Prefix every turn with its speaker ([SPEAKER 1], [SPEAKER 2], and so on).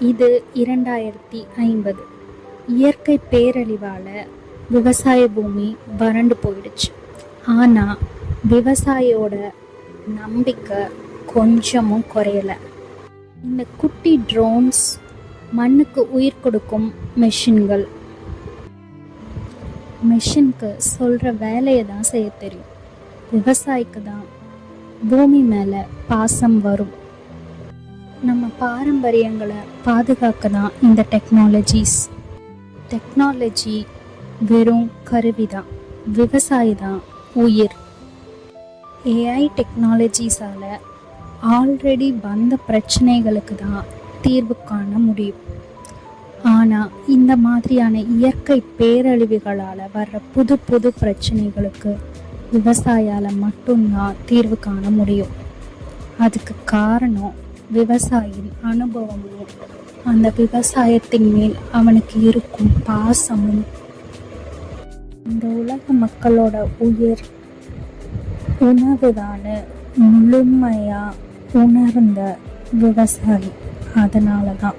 [SPEAKER 1] இது 2050. இயற்கை பேரழிவால் விவசாய பூமி வறண்டு போயிடுச்சு. ஆனால் விவசாயியோட நம்பிக்கை கொஞ்சமும் குறையலை. இந்த குட்டி ட்ரோன்ஸ் மண்ணுக்கு உயிர் கொடுக்கும் மெஷினுக்கு சொல்கிற வேலையை தான் செய்ய தெரியும். விவசாயிக்கு தான் பூமி மேலே பாசம் வரும். நம்ம பாரம்பரியங்களை பாதுகாக்க தான் இந்த டெக்னாலஜி வெறும் கருவி தான், விவசாயி தான் உயிர். ஏஐ டெக்னாலஜிஸால் ஆல்ரெடி வந்த பிரச்சனைகளுக்கு தான் தீர்வு காண முடியும். ஆனால் இந்த மாதிரியான இயற்கை பேரழிவுகளால் வர்ற புது பிரச்சனைகளுக்கு விவசாயால் மட்டும்தான் தீர்வு காண முடியும். அதுக்கு காரணம் விவசாயியின் அனுபவமும் அந்த விவசாயத்தின் மேல் அவனுக்கு இருக்கும் பாசமும். இந்த உலக மக்களோட உயிர் உணவுதான முழுமையாக உணர்ந்த விவசாயி. அதனால தான்